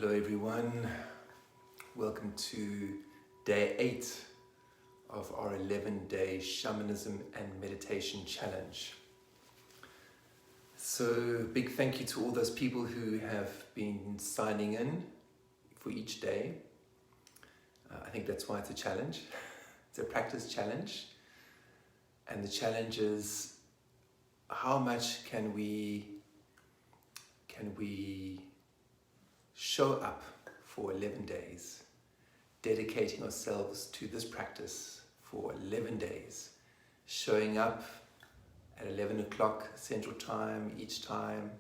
Hello everyone, welcome to day 8 of our 11-day Shamanism and Meditation Challenge. So big thank you to all those people who have been signing in for each day. I think that's why it's a challenge. It's a practice challenge, and the challenge is how much can we show up for 11 days, dedicating ourselves to this practice for 11 days, showing up at 11 o'clock Central Time each time,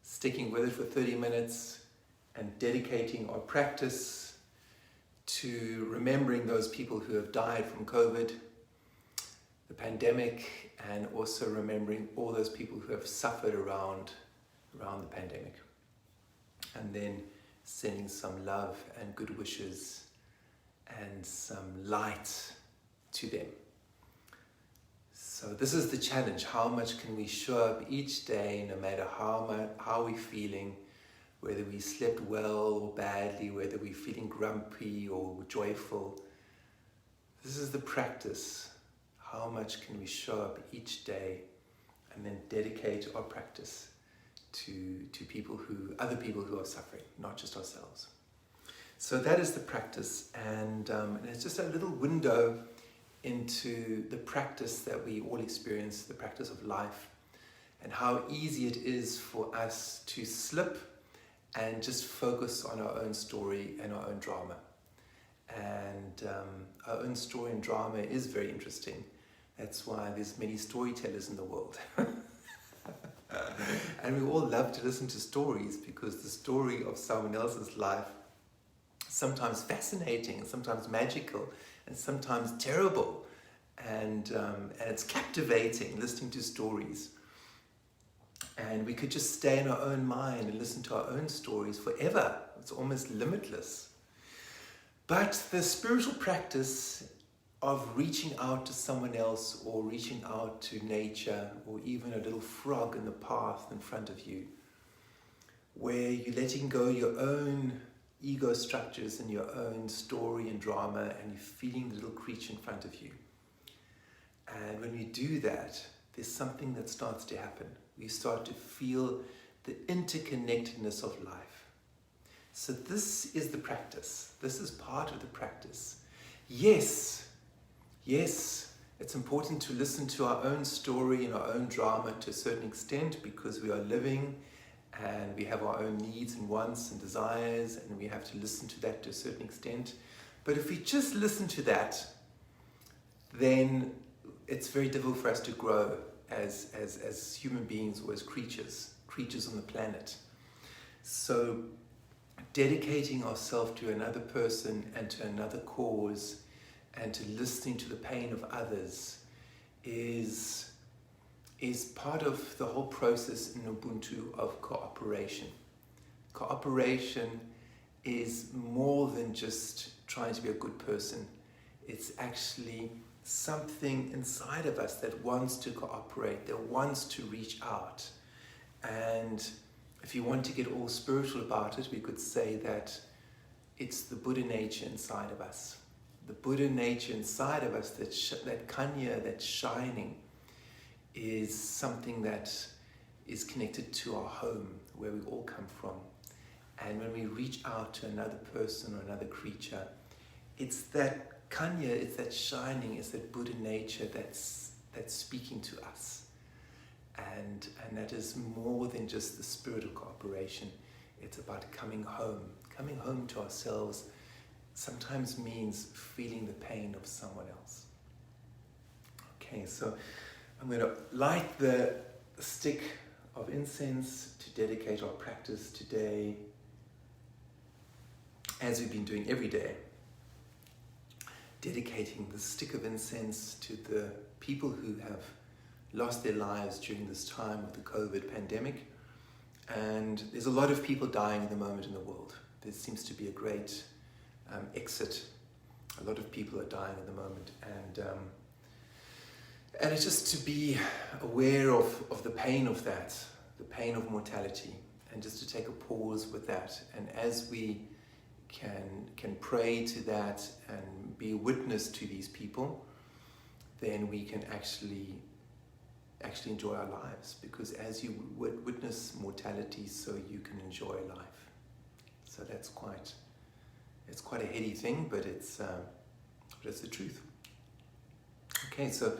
sticking with it for 30 minutes and dedicating our practice to remembering those people who have died from COVID, the pandemic, and also remembering all those people who have suffered around the pandemic. And then sending some love and good wishes and some light to them. So this is the challenge. How much can we show up each day, no matter how we're feeling, whether we slept well or badly, whether we're feeling grumpy or joyful. This is the practice. How much can we show up each day and then dedicate our practice to other people who are suffering, not just ourselves. So that is the practice, and it's just a little window into the practice that we all experience, the practice of life, and how easy it is for us to slip and just focus on our own story and our own drama. And our own story and drama is very interesting. That's why there's many storytellers in the world. And we all love to listen to stories, because the story of someone else's life is sometimes fascinating, and sometimes magical, and sometimes terrible, and it's captivating listening to stories. And we could just stay in our own mind and listen to our own stories forever. It's almost limitless. But the spiritual practice of reaching out to someone else, or reaching out to nature, or even a little frog in the path in front of you, where you're letting go your own ego structures and your own story and drama, and you're feeling the little creature in front of you. And when we do that, there's something that starts to happen. We start to feel the interconnectedness of life. So this is the practice. This is part of the practice. Yes, it's important to listen to our own story and our own drama to a certain extent, because we are living and we have our own needs and wants and desires, and we have to listen to that to a certain extent. But if we just listen to that, then it's very difficult for us to grow as human beings, or as creatures on the planet. So dedicating ourselves to another person and to another cause, and to listening to the pain of others is part of the whole process in Ubuntu of cooperation. Cooperation is more than just trying to be a good person. It's actually something inside of us that wants to cooperate, that wants to reach out. And if you want to get all spiritual about it, we could say that it's the Buddha nature inside of us. The Buddha nature inside of us, that kanya, that shining, is something that is connected to our home, where we all come from. And when we reach out to another person or another creature, it's that kanya, it's that shining, it's that Buddha nature that's speaking to us. And that is more than just the spirit of cooperation. It's about coming home to ourselves. Sometimes means feeling the pain of someone else. Okay, so I'm going to light the stick of incense to dedicate our practice today, as we've been doing every day. Dedicating the stick of incense to the people who have lost their lives during this time of the COVID pandemic. And there's a lot of people dying at the moment in the world. There seems to be a great exit. A lot of people are dying at the moment, and it's just to be aware of the pain of that, the pain of mortality, and just to take a pause with that. And as we can pray to that and be a witness to these people, then we can actually enjoy our lives, because as you witness mortality, so you can enjoy life. So it's quite a heady thing, but it's the truth. Okay, so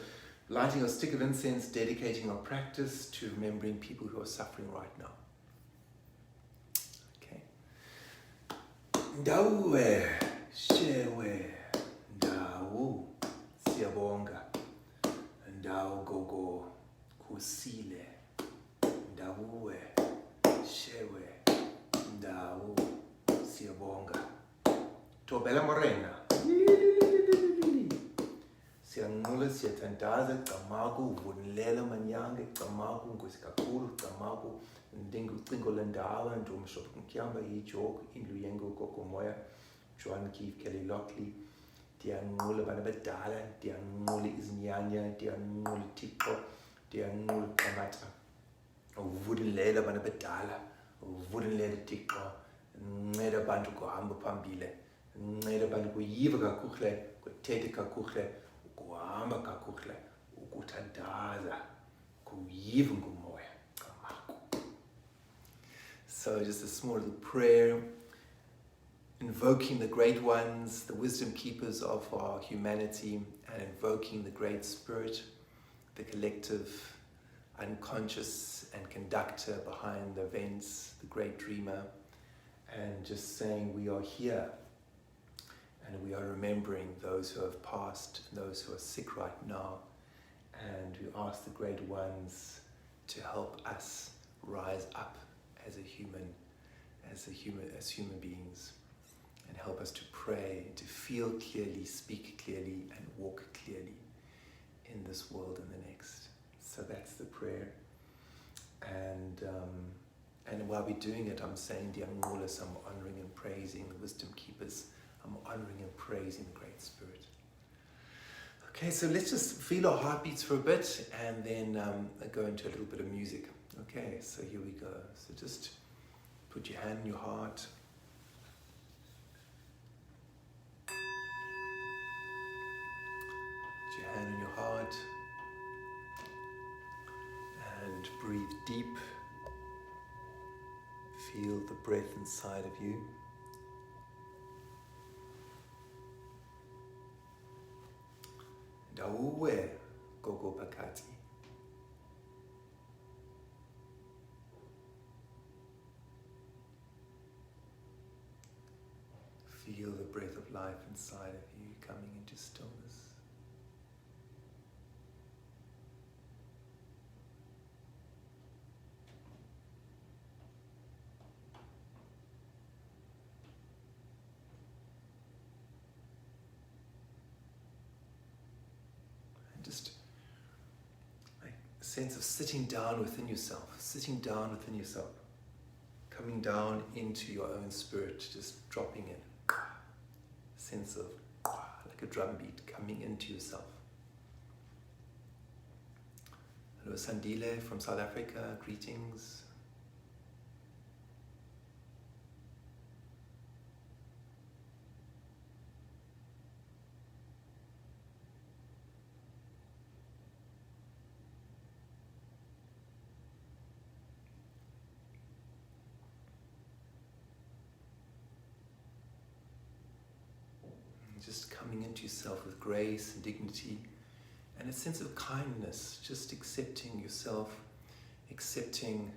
lighting a stick of incense, dedicating our practice to remembering people who are suffering right now. Okay. Ndawe, shewe, ndawu, siyabonga, ndawu gogo, kusile, ndawuwe, shewe, ndawu, siyabonga. Tobela Morena. Siyanqula siyathandaza gcamaku uvunilela manyange gcamaku nkosi kakhulu gcamaku ndinga ucingo lendawo ndomshopha nkyamba yijoke indlu yengo gogomoya Joan Keith Kelly Lockley ndiyanqula bana bedala ndiyanqula izinyanya ndiyanqula Thixo ndiyanqula Qamata uvunilela bana bedala uvunilela Thixo nceda abantu kuhamba phambili nceda abantu kuyiva kakuhle kuthethe kakuhle kuhamba kakuhle ukuthandaza kuyiva ngumoya kamakho. So just a small little prayer invoking the great ones, the wisdom keepers of our humanity, and invoking the great spirit, the collective unconscious and conductor behind the events, the great dreamer, and just saying we are here. And we are remembering those who have passed, and those who are sick right now. And we ask the great ones to help us rise up as human beings, and help us to pray, to feel clearly, speak clearly, and walk clearly in this world and the next. So that's the prayer. And while we're doing it, I'm saying Diangolas, I'm honoring and praising the wisdom keepers. I'm honoring and praising the Great Spirit. Okay, so let's just feel our heartbeats for a bit and then go into a little bit of music. Okay, so here we go. So just put your hand in your heart. Put your hand in your heart and breathe deep. Feel the breath inside of you. Dauwe gogo pakati. Feel the breath of life inside of you coming into stillness. Just like a sense of sitting down within yourself, coming down into your own spirit, just dropping in. A sense of like a drum beat coming into yourself. Hello Sandile from South Africa, greetings. Just coming into yourself with grace and dignity and a sense of kindness, just accepting yourself, accepting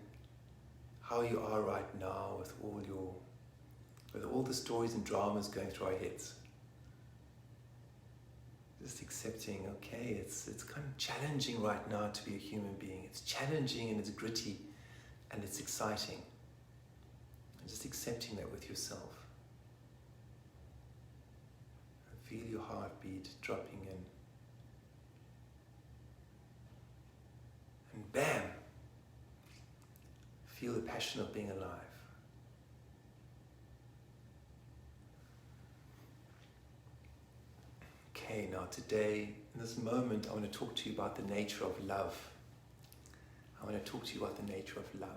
how you are right now with all the stories and dramas going through our heads. Just accepting, okay, it's kind of challenging right now to be a human being. It's challenging and it's gritty and it's exciting. And just accepting that with yourself. Feel your heartbeat dropping in. And bam! Feel the passion of being alive. Okay, now today, in this moment, I want to talk to you about the nature of love. I want to talk to you about the nature of love.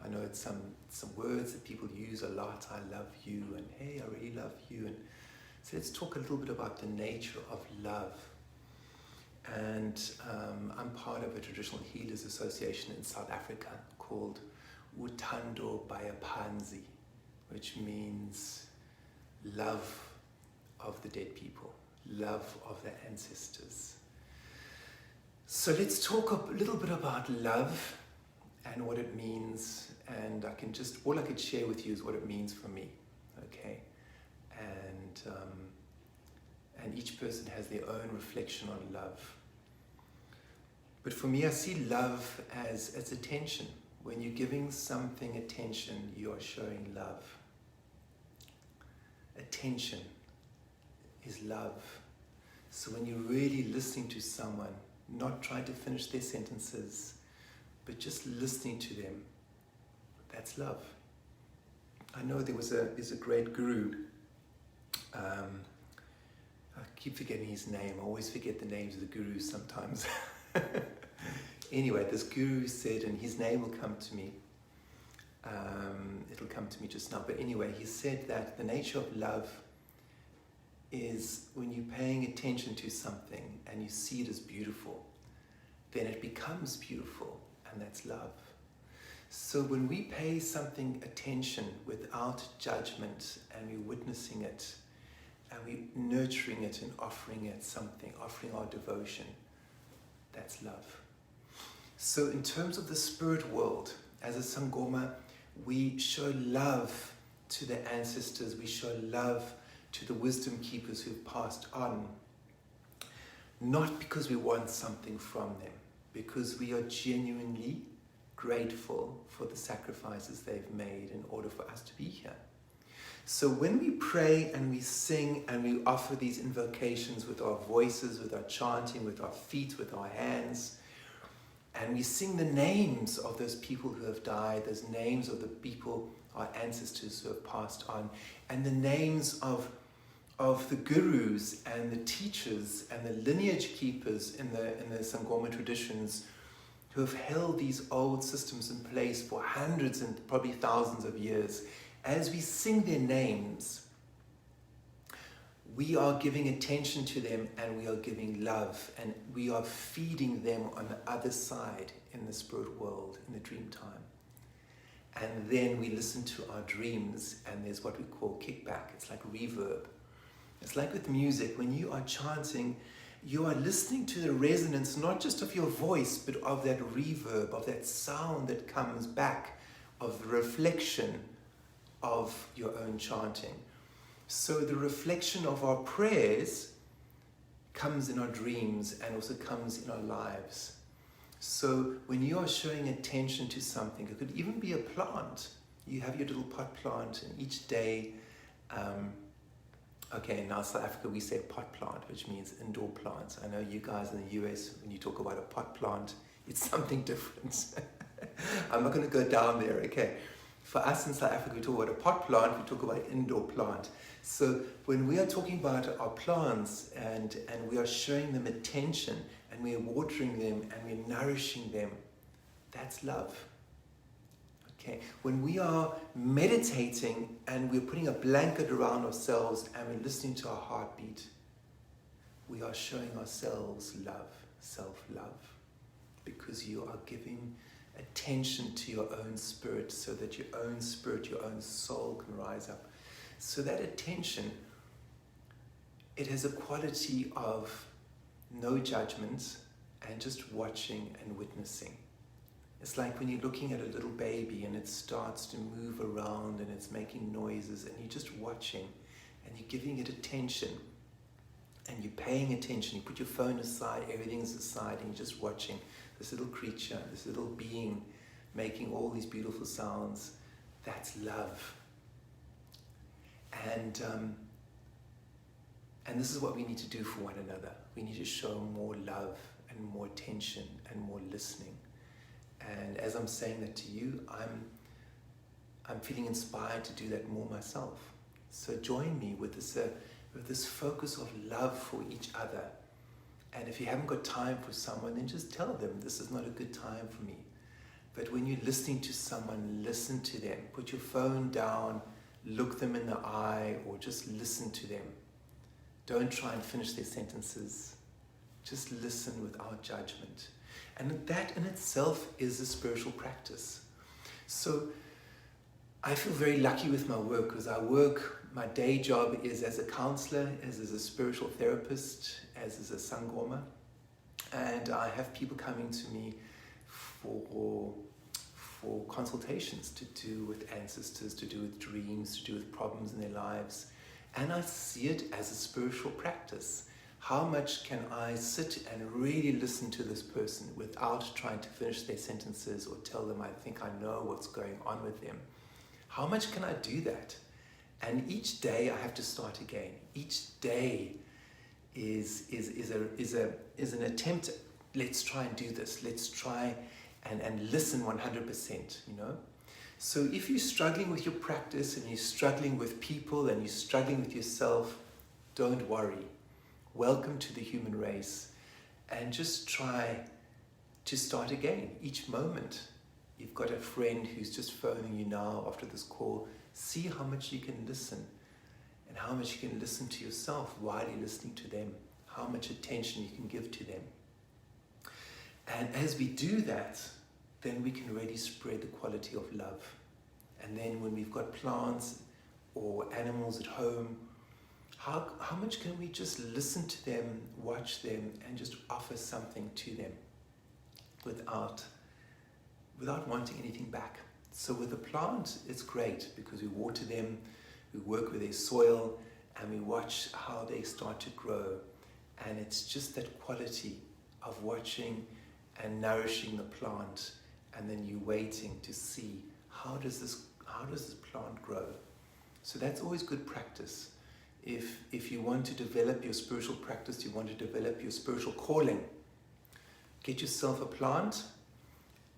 I know it's some words that people use a lot. I love you, and hey, I really love you. And so let's talk a little bit about the nature of love. And I'm part of a traditional healers association in South Africa called Uthando Bayapanzi, which means love of the dead people, love of the ancestors. So let's talk a little bit about love and what it means, and all I could share with you is what it means for me, okay? And each person has their own reflection on love. But for me, I see love as attention. When you're giving something attention, you are showing love. Attention is love. So when you're really listening to someone, not trying to finish their sentences, but just listening to them, that's love. I know there's a great guru. I keep forgetting his name. I always forget the names of the gurus sometimes. Anyway, this guru said, and his name will come to me. It'll come to me just now. But anyway, he said that the nature of love is when you're paying attention to something and you see it as beautiful, then it becomes beautiful, and that's love. So when we pay something attention without judgment, and we're witnessing it, and we're nurturing it and offering it something, offering our devotion, that's love. So in terms of the spirit world, as a sangoma, we show love to the ancestors, we show love to the wisdom keepers who've passed on, not because we want something from them, because we are genuinely grateful for the sacrifices they've made in order for us to be here. So when we pray and we sing and we offer these invocations with our voices, with our chanting, with our feet, with our hands, and we sing the names of those people who have died, those names of the people, our ancestors who have passed on, and the names of the gurus and the teachers and the lineage keepers in the Sangoma traditions who have held these old systems in place for hundreds and probably thousands of years. As we sing their names, we are giving attention to them, and we are giving love, and we are feeding them on the other side in the spirit world, in the dream time. And then we listen to our dreams, and there's what we call kickback. It's like reverb. It's like with music. When you are chanting, you are listening to the resonance, not just of your voice, but of that reverb, of that sound that comes back, of the reflection of your own chanting. So the reflection of our prayers comes in our dreams and also comes in our lives. So when you are showing attention to something, it could even be a plant. You have your little pot plant, and each day, okay, now South Africa we say pot plant, which means indoor plants. I know you guys in the US, when you talk about a pot plant, it's something different. I'm not going to go down there, okay? For us in South Africa, we talk about a pot plant, we talk about indoor plant. So when we are talking about our plants and we are showing them attention, and we are watering them and we're nourishing them, that's love. Okay. When we are meditating and we're putting a blanket around ourselves and we're listening to our heartbeat, we are showing ourselves love, self-love, because you are giving attention to your own spirit so that your own spirit, your own soul can rise up. So that attention, it has a quality of no judgment and just watching and witnessing. It's like when you're looking at a little baby and it starts to move around and it's making noises, and you're just watching and you're giving it attention and you're paying attention. You put your phone aside, everything's aside, and you're just watching this little creature, this little being making all these beautiful sounds. That's love. And this is what we need to do for one another. We need to show more love and more attention and more listening. And as I'm saying that to you, I'm feeling inspired to do that more myself. So join me with this focus of love for each other. And if you haven't got time for someone, then just tell them, this is not a good time for me. But when you're listening to someone, listen to them. Put your phone down, look them in the eye, or just listen to them. Don't try and finish their sentences. Just listen without judgment. And that in itself is a spiritual practice. So I feel very lucky with my work because my day job is as a counselor, as a spiritual therapist, as a sangoma. And I have people coming to me for consultations to do with ancestors, to do with dreams, to do with problems in their lives. And I see it as a spiritual practice. How much can I sit and really listen to this person without trying to finish their sentences or tell them I think I know what's going on with them? How much can I do that? And each day I have to start again. Each day is an attempt. Let's try and do this. Let's try and listen 100%, you know? So if you're struggling with your practice and you're struggling with people and you're struggling with yourself, don't worry. Welcome to the human race, and just try to start again each moment. You've got a friend who's just phoning you now after this call. See how much you can listen and how much you can listen to yourself while you're listening to them, how much attention you can give to them. And as we do that, then we can really spread the quality of love. And then when we've got plants or animals at home, how much can we just listen to them, watch them, and just offer something to them without wanting anything back? So with a plant, it's great because we water them, we work with their soil, and we watch how they start to grow. And it's just that quality of watching and nourishing the plant, and then you waiting to see how does this plant grow. So that's always good practice. If you want to develop your spiritual practice, you want to develop your spiritual calling, get yourself a plant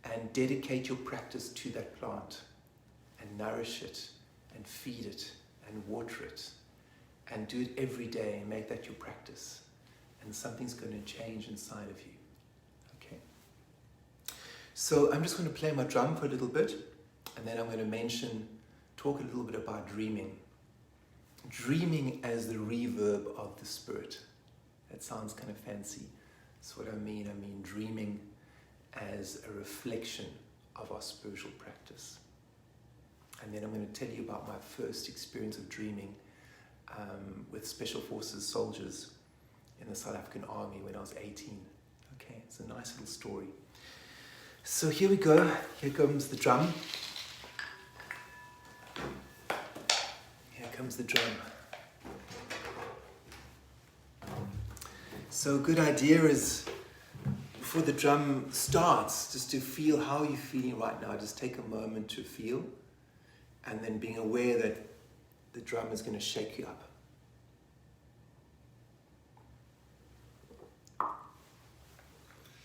and dedicate your practice to that plant and nourish it and feed it and water it and do it every day and make that your practice, and something's going to change inside of you. Okay. So I'm just going to play my drum for a little bit, and then I'm going to talk a little bit about dreaming. Dreaming as the reverb of the spirit. That sounds kind of fancy. That's what I mean. I mean dreaming as a reflection of our spiritual practice. And then I'm going to tell you about my first experience of dreaming with Special Forces soldiers in the South African Army when I was 18. Okay, it's a nice little story. So here we go. Here comes the drum. Comes the drum. So a good idea is, before the drum starts, just to feel how you're feeling right now. Just take a moment to feel, and then being aware that the drum is going to shake you up.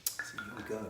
So here we go.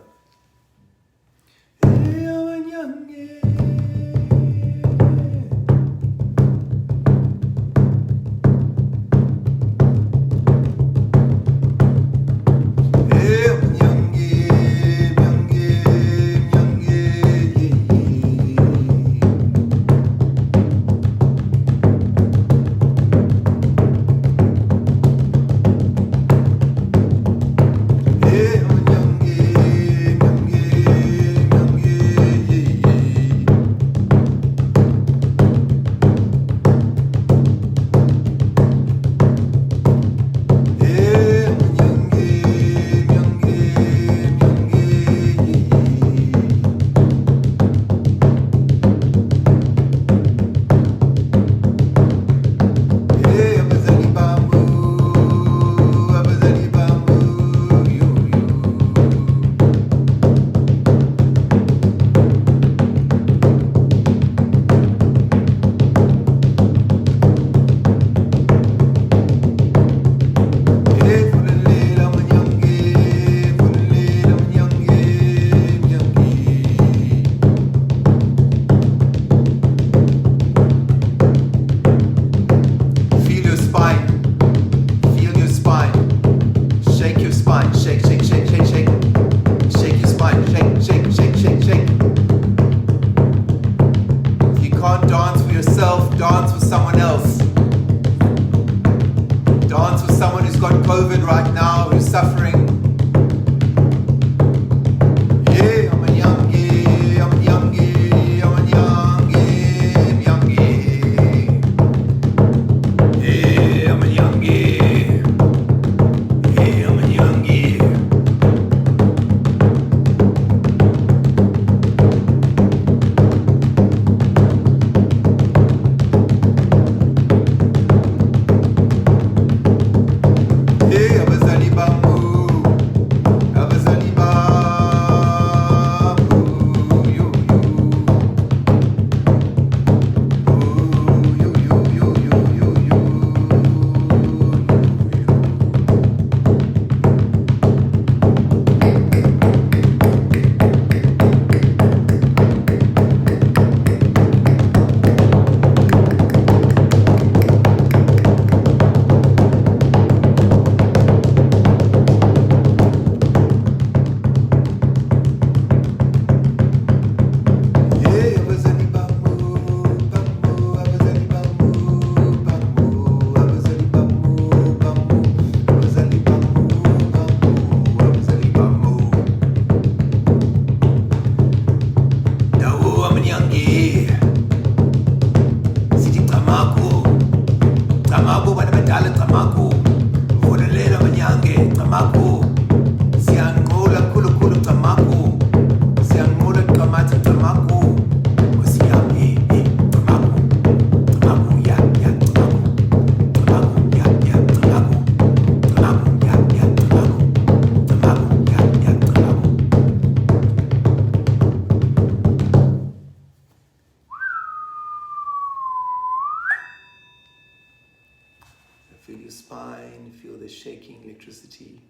electricity.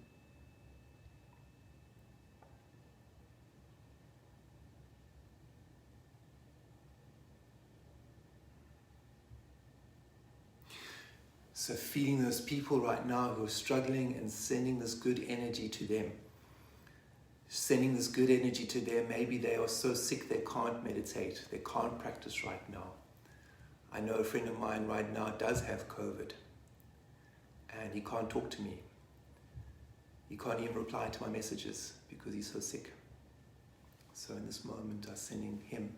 So feeling those people right now who are struggling and sending this good energy to them. Sending this good energy to them. Maybe they are so sick they can't meditate, they can't practice right now. I know a friend of mine right now does have COVID and he can't talk to me. He can't even reply to my messages because he's so sick. So in this moment I'm sending him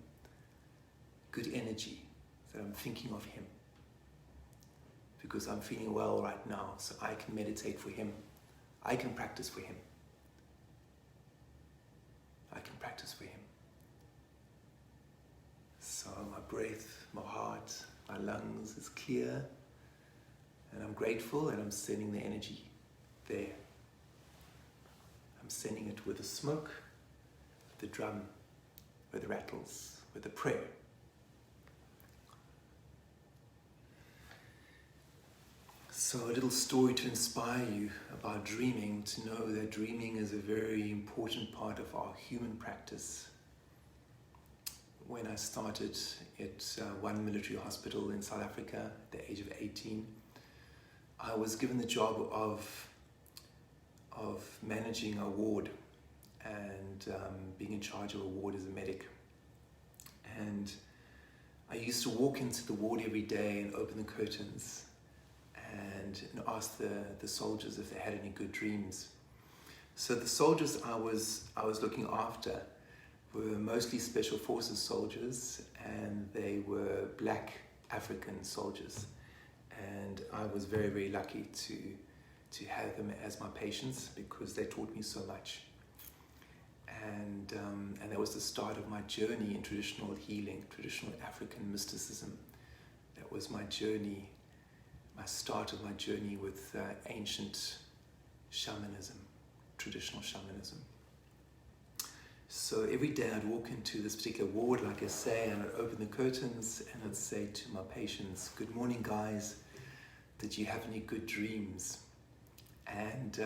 good energy, that I'm thinking of him. Because I'm feeling well right now, so I can meditate for him. I can practice for him. I can practice for him. So my breath, my heart, my lungs is clear, and I'm grateful, and I'm sending the energy there. I'm sending it with the smoke, with the drum, with the rattles, with the prayer. So a little story to inspire you about dreaming, to know that dreaming is a very important part of our human practice. When I started at one military hospital in South Africa at the age of 18, I was given the job of managing a ward and being in charge of a ward as a medic. And I used to walk into the ward every day and open the curtains and ask the soldiers if they had any good dreams. So the soldiers I was looking after were mostly Special Forces soldiers, and they were black African soldiers. And I was very, very lucky to have them as my patients because they taught me so much. And that was the start of my journey in traditional healing, traditional African mysticism. That was my journey, my start of my journey with ancient shamanism, traditional shamanism. So every day I'd walk into this particular ward, like I say, and I'd open the curtains and I'd say to my patients, "Good morning, guys. Did you have any good dreams?" And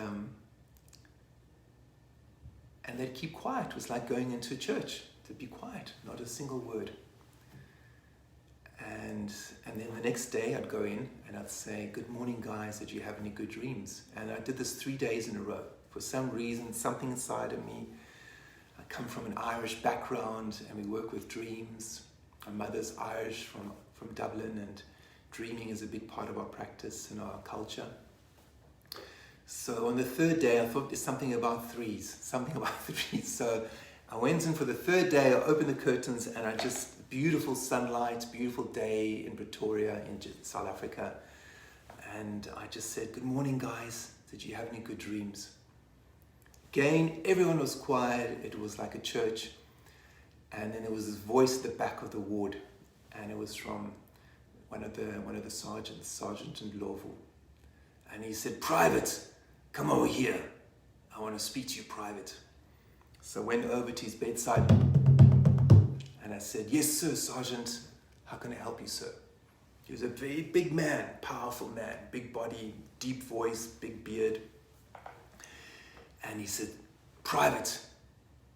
they'd keep quiet. It was like going into a church. They'd be quiet, not a single word. And then the next day I'd go in and I'd say, "Good morning, guys, did you have any good dreams?" And I did this 3 days in a row. For some reason, something inside of me, I come from an Irish background and we work with dreams. My mother's Irish from Dublin, and dreaming is a big part of our practice and our culture. So on the third day, I thought there's something about threes. So I went in for the third day, I opened the curtains, and I just, beautiful sunlight, beautiful day in Pretoria in South Africa. And I just said, "Good morning, guys. Did you have any good dreams?" Again, everyone was quiet. It was like a church. And then there was this voice at the back of the ward, and it was from one of the sergeants, Sergeant Ndlovu. And he said, "Private, come over here. I want to speak to you private." So I went over to his bedside and I said, "Yes, sir, Sergeant. How can I help you, sir?" He was a very big man, powerful man, big body, deep voice, big beard. And he said, "Private,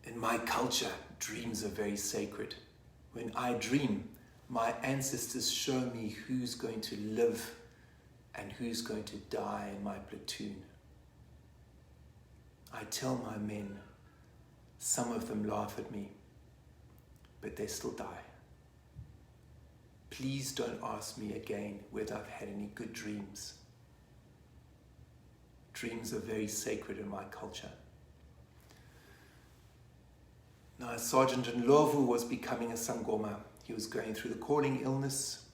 in my culture, dreams are very sacred. When I dream, my ancestors show me who's going to live and who's going to die in my platoon. I tell my men, some of them laugh at me, but they still die. Please don't ask me again whether I've had any good dreams. Dreams are very sacred in my culture." Now, Sergeant Ndlovu was becoming a sangoma. He was going through the calling illness.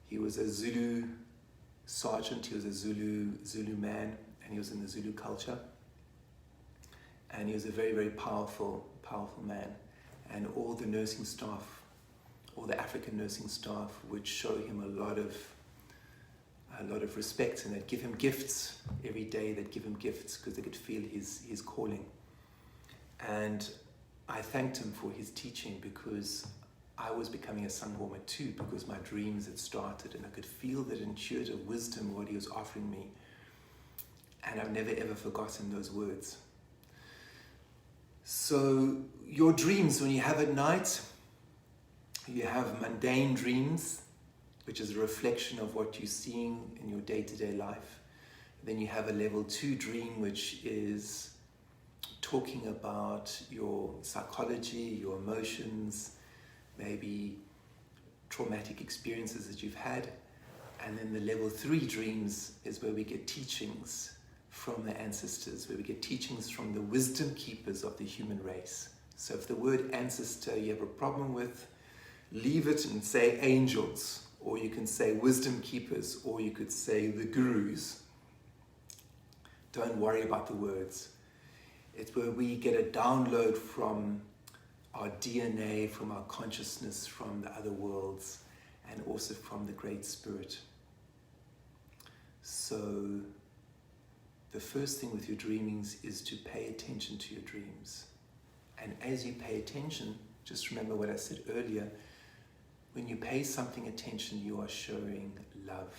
He was a Zulu sergeant. He was a Zulu man, and he was in the Zulu culture. And he was a very, very powerful man. And all the nursing staff, all the African nursing staff would show him a lot of respect, and they'd give him gifts every day. They'd give him gifts because they could feel his calling. And I thanked him for his teaching because I was becoming a sangoma too, because my dreams had started and I could feel that intuitive wisdom, what he was offering me. And I've never ever forgotten those words. So your dreams, when you have at night, you have mundane dreams, which is a reflection of what you're seeing in your day-to-day life. Then you have a level 2 dream, which is talking about your psychology, your emotions, maybe traumatic experiences that you've had. And then the level 3 dreams is where we get teachings from the ancestors, where we get teachings from the wisdom keepers of the human race. So if the word ancestor you have a problem with, leave it and say angels, or you can say wisdom keepers, or you could say the gurus. Don't worry about the words. It's where we get a download from our DNA, from our consciousness, from the other worlds, and also from the Great Spirit. So the first thing with your dreamings is to pay attention to your dreams. And as you pay attention, just remember what I said earlier, when you pay something attention, you are showing love.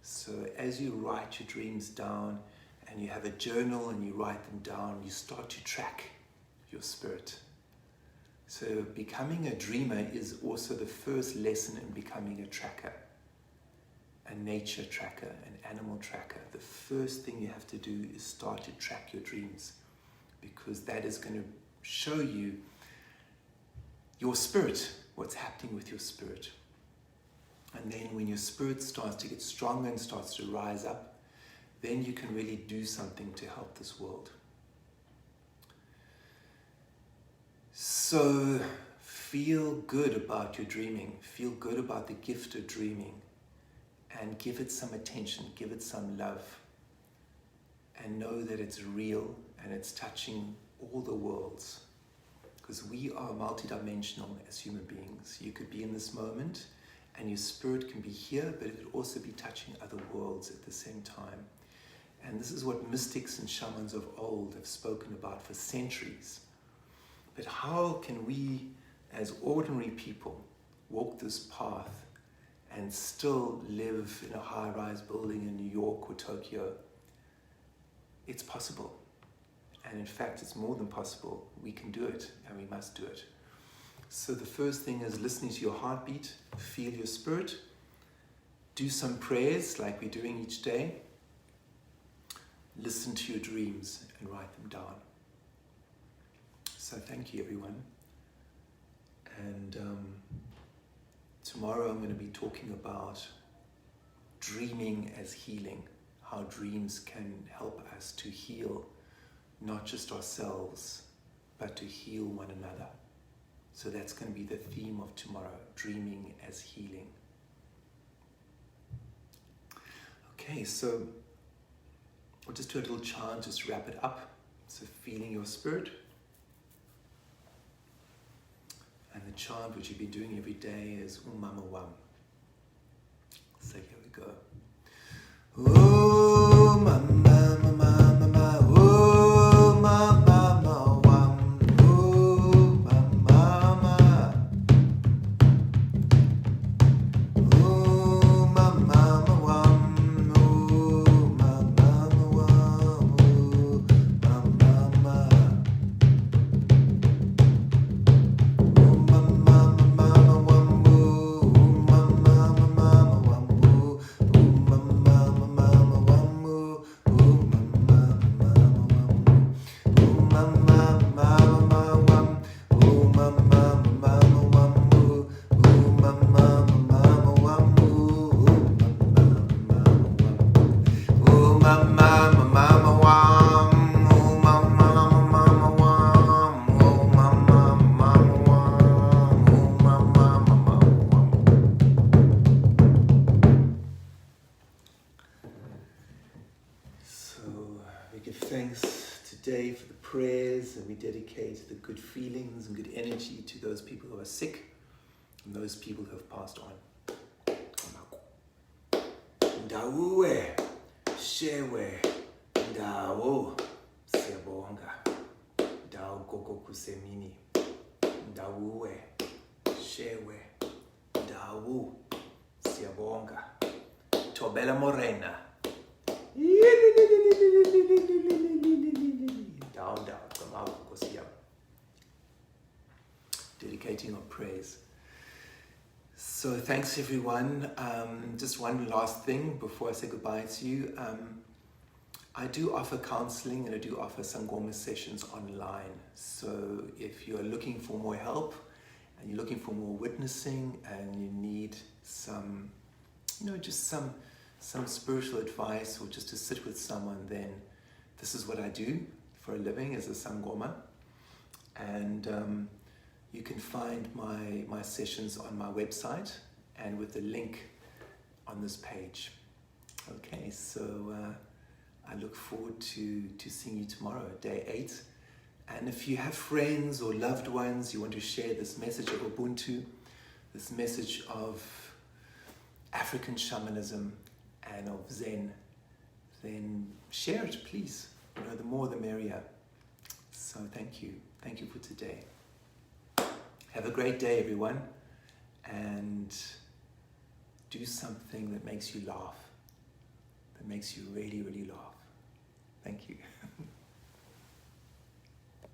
So as you write your dreams down, and you have a journal and you write them down, you start to track your spirit. So becoming a dreamer is also the first lesson in becoming a tracker, a nature tracker, an animal tracker. The first thing you have to do is start to track your dreams, because that is going to show you your spirit, what's happening with your spirit. And then when your spirit starts to get stronger and starts to rise up, then you can really do something to help this world. So feel good about your dreaming. Feel good about the gift of dreaming. And give it some attention. Give it some love. And know that it's real and it's touching all the worlds. Because we are multidimensional as human beings. You could be in this moment and your spirit can be here, but it could also be touching other worlds at the same time. And this is what mystics and shamans of old have spoken about for centuries. But how can we, as ordinary people, walk this path and still live in a high-rise building in New York or Tokyo? It's possible. And in fact, it's more than possible. We can do it, and we must do it. So the first thing is listening to your heartbeat, feel your spirit, do some prayers like we're doing each day. Listen to your dreams and write them down. So thank you, everyone. And tomorrow I'm going to be talking about dreaming as healing, how dreams can help us to heal not just ourselves, but to heal one another. So that's going to be the theme of tomorrow, dreaming as healing. Okay, so we'll just do a little chant, just wrap it up. So feeling your spirit. And the chant which you've been doing every day is Mama Wam. So here we go. Oh, Mama, Mama, Mama, oh, Mama, Mama, Wam, oh, Mama, oh, Mama, Wam, oh, Mama, Wam, oh, Mama. Today for the prayers, and we dedicate the good feelings and good energy to those people who are sick and those people who have passed on. Ndawe, shewe, ndawo, siyabonga, ndawo gogo kusemini, ndawe, shewe, ndawo, siyabonga, Tobela Morena. Down, down. Dedicating our praise. So thanks everyone. Just one last thing before I say goodbye to you. I do offer counseling and I do offer sangoma sessions online. So if you're looking for more help and you're looking for more witnessing and you need some, just some spiritual advice or just to sit with someone, then this is what I do for a living as a sangoma. And you can find my sessions on my website and with the link on this page. Okay, so I look forward to seeing you tomorrow, day 8. And if you have friends or loved ones, you want to share this message of Ubuntu, this message of African shamanism and of Zen, then share it, please. The more the merrier. So thank you. Thank you for today. Have a great day, everyone. And do something that makes you laugh, that makes you really, really laugh. Thank you.